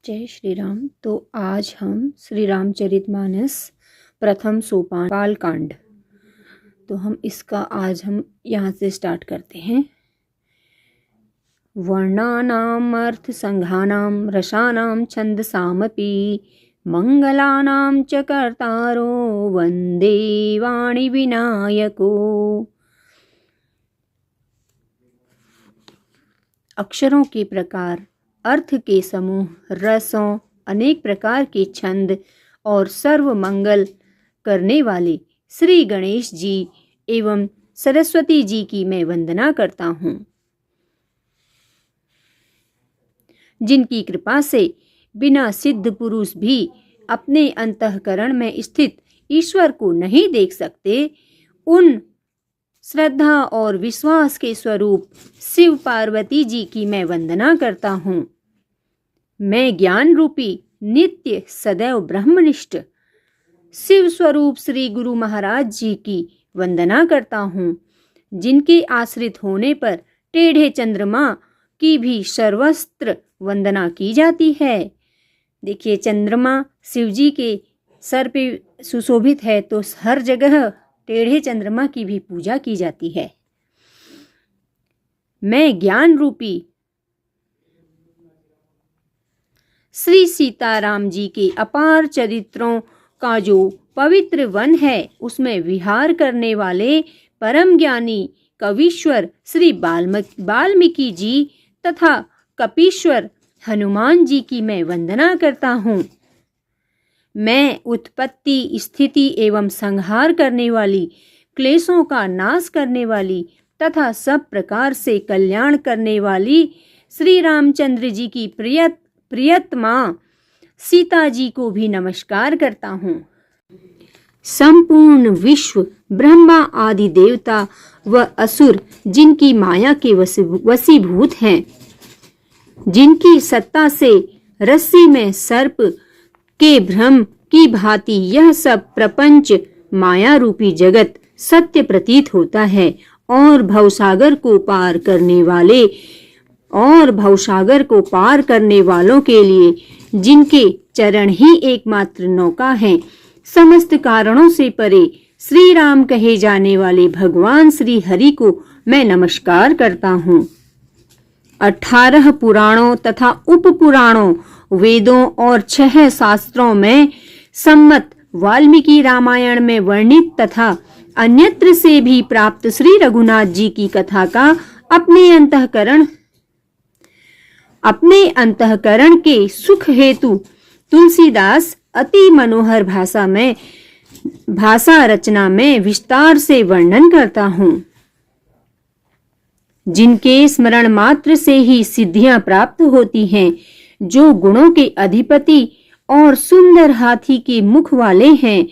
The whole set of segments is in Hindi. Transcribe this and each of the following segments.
जय श्री राम। तो आज हम श्री रामचरितमानस प्रथम सोपान बालकांड, तो हम यहाँ से स्टार्ट करते हैं। वर्णानाम अर्थ संघानाम रसानाम छंदसामपि मंगलानाम च कर्तारो वंदे वाणी विनायको। अक्षरों के प्रकार, अर्थ के समूह, रसों, अनेक प्रकार के छंद और सर्व मंगल करने वाले श्री गणेश जी एवं सरस्वती जी की मैं वंदना करता हूँ, जिनकी कृपा से बिना सिद्ध पुरुष भी अपने अंतःकरण में स्थित ईश्वर को नहीं देख सकते। उन श्रद्धा और विश्वास के स्वरूप शिव पार्वती जी की मैं वंदना करता हूँ। मैं ज्ञान रूपी नित्य सदैव ब्रह्मनिष्ठ शिव स्वरूप श्री गुरु महाराज जी की वंदना करता हूँ, जिनके आश्रित होने पर टेढ़े चंद्रमा की भी सर्वस्त्र वंदना की जाती है। देखिए, चंद्रमा शिव जी के सर पे सुशोभित है, तो हर जगह टेढ़े चंद्रमा की भी पूजा की जाती है। मैं ज्ञान रूपी श्री सीताराम जी के अपार चरित्रों का जो पवित्र वन है, उसमें विहार करने वाले परम ज्ञानी कवीश्वर श्री वाल्मीकि जी तथा कपीश्वर हनुमान जी की मैं वंदना करता हूँ। मैं उत्पत्ति, स्थिति एवं संहार करने वाली, क्लेशों का नाश करने वाली तथा सब प्रकार से कल्याण करने वाली श्री रामचंद्र जी की प्रियतमा सीता जी को भी नमस्कार करता हूँ। संपूर्ण विश्व, ब्रह्मा आदि देवता व असुर जिनकी माया के वशीभूत हैं, जिनकी सत्ता से रस्सी में सर्प के भ्रम की भांति यह सब प्रपंच माया रूपी जगत सत्य प्रतीत होता है, और भवसागर को पार करने वालों के लिए जिनके चरण ही एकमात्र नौका हैं, समस्त कारणों से परे श्री राम कहे जाने वाले भगवान श्री हरि को मैं नमस्कार करता हूँ। 18 पुराणों तथा उप पुराणों, वेदों और 6 शास्त्रों में सम्मत वाल्मीकि रामायण में वर्णित तथा अन्यत्र से भी प्राप्त श्री रघुनाथ जी की कथा का अपने अंतःकरण के सुख हेतु तुलसीदास अति मनोहर भाषा रचना में विस्तार से वर्णन करता हूँ, जिनके स्मरण मात्र से ही सिद्धियां प्राप्त होती हैं, जो गुणों के अधिपति और सुंदर हाथी के मुख वाले हैं,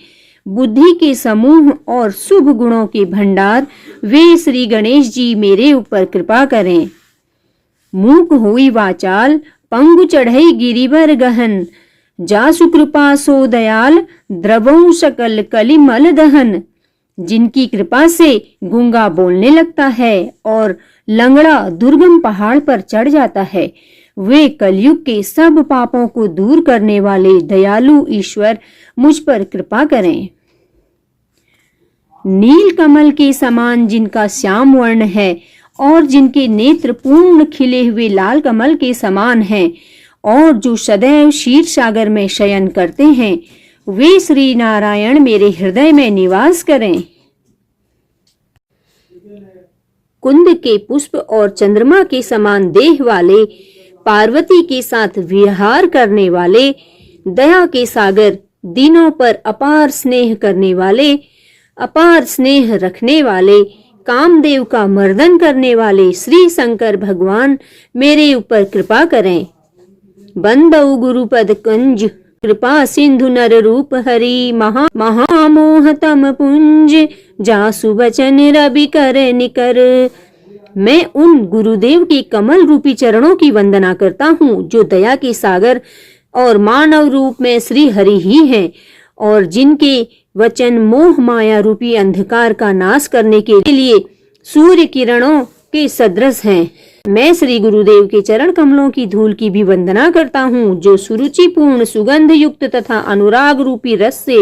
बुद्धि के समूह और शुभ गुणों के भंडार, वे श्री गणेश जी मेरे ऊपर कृपा करें। मूक हुई वाचाल, पंगु चढ़ई गिरिवर गहन, जासु कृपा सो दयाल, द्रवौ सकल कलिमल दहन। जिनकी कृपा से गूंगा बोलने लगता है और लंगड़ा दुर्गम पहाड़ पर चढ़ जाता है, वे कलयुग के सब पापों को दूर करने वाले दयालु ईश्वर मुझ पर कृपा करें। नील कमल के समान जिनका श्याम वर्ण है और जिनके नेत्र पूर्ण खिले हुए लाल कमल के समान हैं, और जो सदैव क्षीर सागर में शयन करते हैं, वे श्री नारायण मेरे हृदय में निवास करें। कुंद के पुष्प और चंद्रमा के समान देह वाले, पार्वती के साथ विहार करने वाले, दया के सागर, दीनों पर अपार स्नेह रखने वाले, कामदेव का मर्दन करने वाले श्री शंकर भगवान मेरे ऊपर कृपा करें। बंदौ गुरुपद कुंज, कृपा सिंधु नर रूप हरि, महामोह तम पुंज, जासु बचन रवि कर निकर। मैं उन गुरुदेव के कमल रूपी चरणों की वंदना करता हूँ, जो दया के सागर और मानव रूप में श्री हरि ही हैं, और जिनके वचन मोह माया रूपी अंधकार का नाश करने के लिए सूर्य किरणों के सदृश हैं। मैं श्री गुरुदेव के चरण कमलों की धूल की भी वंदना करता हूँ, जो सुरुचिपूर्ण, सुगंध युक्त तथा अनुराग रूपी रस से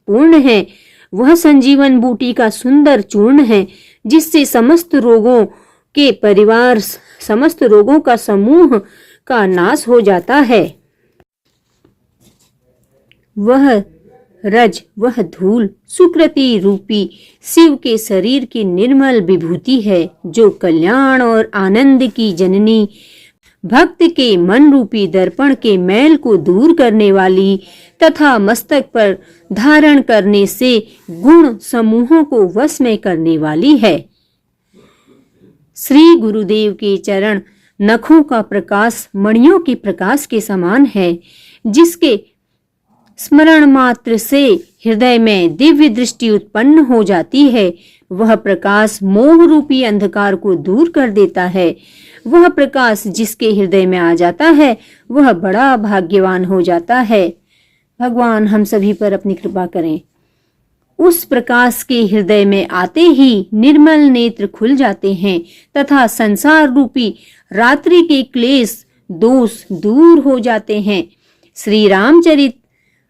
पूर्ण है। वह संजीवन बूटी का सुंदर चूर्ण है, जिससे समस्त रोगों के परिवार, समस्त रोगों का समूह का नाश हो जाता है। वह रज, वह धूल सुकृति रूपी शिव के शरीर की निर्मल विभूति है, जो कल्याण और आनंद की जननी, भक्त के मन रूपी दर्पण के मैल को दूर करने वाली तथा मस्तक पर धारण करने से गुण समूहों को वश में करने वाली है। श्री गुरुदेव के चरण नखों का प्रकाश मणियों के प्रकाश के समान है, जिसके स्मरण मात्र से हृदय में दिव्य दृष्टि उत्पन्न हो जाती है। वह प्रकाश मोह रूपी अंधकार को दूर कर देता है। वह प्रकाश जिसके हृदय में आ जाता है, वह बड़ा भाग्यवान हो जाता है। भगवान हम सभी पर अपनी कृपा करें। उस प्रकाश के हृदय में आते ही निर्मल नेत्र खुल जाते हैं तथा संसार रूपी रात्रि के क्लेश दोष दूर हो जाते हैं। श्री रामचरित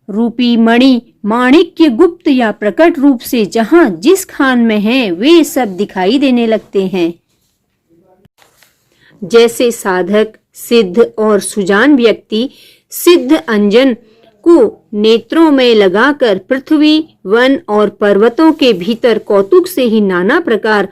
रूपी मणि माणिक्य गुप्त या प्रकट रूप से जहां जिस खान में है, वे सब दिखाई देने लगते हैं। जैसे साधक, सिद्ध और सुजान व्यक्ति सिद्ध अंजन को नेत्रों में लगाकर पृथ्वी, वन और पर्वतों के भीतर कौतुक से ही नाना प्रकार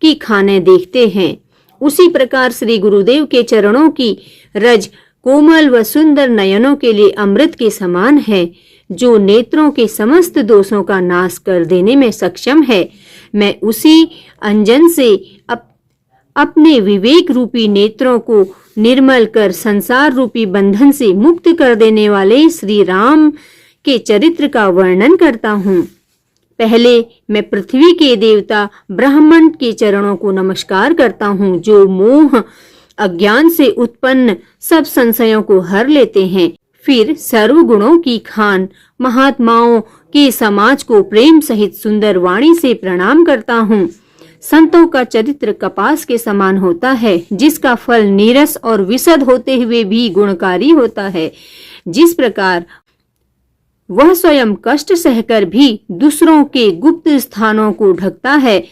की खानें देखते हैं, उसी प्रकार श्री गुरुदेव के चरणों की रज कोमल व सुंदर नयनों के लिए अमृत के समान है, जो नेत्रों के समस्त दोषों का नाश कर देने में सक्षम है। मैं उसी अंजन से अपने विवेक रूपी नेत्रों को निर्मल कर संसार रूपी बंधन से मुक्त कर देने वाले श्री राम के चरित्र का वर्णन करता हूँ। पहले मैं पृथ्वी के देवता ब्रह्मण के चरणों को नमस्कार करता हूँ, जो मोह अज्ञान से उत्पन्न सब संशयों को हर लेते हैं। फिर सर्वगुणों की खान महात्माओं के समाज को प्रेम सहित सुंदर वाणी से प्रणाम करता हूँ। संतों का चरित्र कपास के समान होता है, जिसका फल नीरस और विशद होते हुए भी गुणकारी होता है। जिस प्रकार वह स्वयं कष्ट सहकर भी दूसरों के गुप्त स्थानों को ढकता है,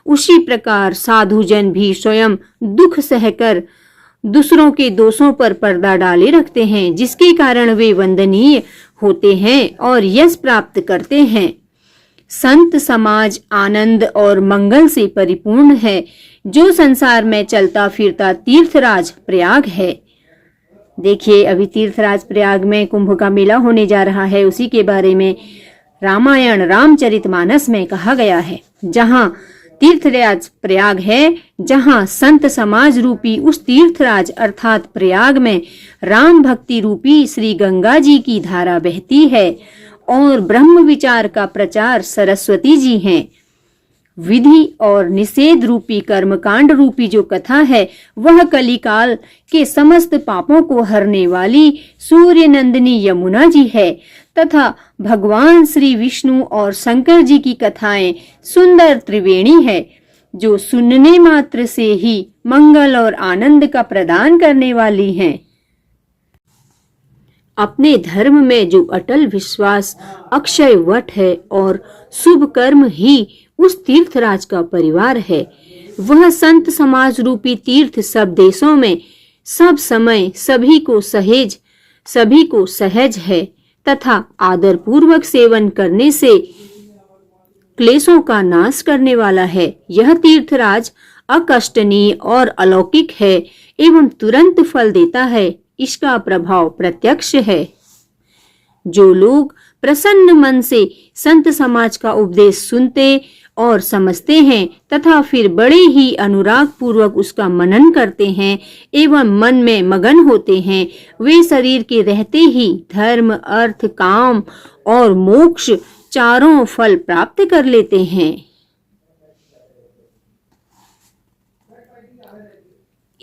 उसी प्रकार साधुजन भी स्वयं दुख सहकर दूसरों के दोषों पर पर्दा डाले रखते हैं, जिसके कारण वे वंदनीय होते हैं और यश प्राप्त करते हैं। संत समाज आनंद और मंगल से परिपूर्ण है, जो संसार में चलता फिरता तीर्थराज प्रयाग है। देखिए, अभी तीर्थराज प्रयाग में कुंभ का मेला होने जा रहा है, उसी के बारे में रामायण रामचरितमानस में कहा गया है। जहाँ तीर्थराज प्रयाग है, जहाँ संत समाज रूपी उस तीर्थराज अर्थात प्रयाग में राम भक्ति रूपी श्री गंगा जी की धारा बहती है और ब्रह्म विचार का प्रचार सरस्वती जी हैं। विधि और निषेध रूपी कर्मकांड रूपी जो कथा है, वह कलिकाल के समस्त पापों को हरने वाली सूर्य नंदिनी यमुना जी है तथा भगवान श्री विष्णु और शंकर जी की कथाएं सुंदर त्रिवेणी है, जो सुनने मात्र से ही मंगल और आनंद का प्रदान करने वाली हैं। अपने धर्म में जो अटल विश्वास अक्षय वट है और शुभ कर्म ही उस तीर्थराज का परिवार है। वह संत समाज रूपी तीर्थ सब देशों में सब समय सभी को सहज है तथा आदर पूर्वक सेवन करने से क्लेशों का नाश करने वाला है। यह तीर्थराज अकष्टनीय और अलौकिक है एवं तुरंत फल देता है। इसका प्रभाव प्रत्यक्ष है। जो लोग प्रसन्न मन से संत समाज का उपदेश सुनते और समझते हैं तथा फिर बड़े ही अनुराग पूर्वक उसका मनन करते हैं एवं मन में मगन होते हैं, वे शरीर के रहते ही धर्म, अर्थ, काम और मोक्ष चारों फल प्राप्त कर लेते हैं।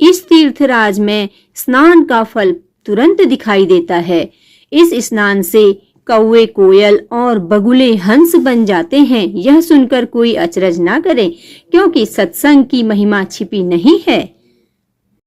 इस तीर्थराज में स्नान का फल तुरंत दिखाई देता है। इस स्नान से कौवे कोयल और बगुले हंस बन जाते हैं। यह सुनकर कोई अचरज ना करे, क्योंकि सत्संग की महिमा छिपी नहीं है।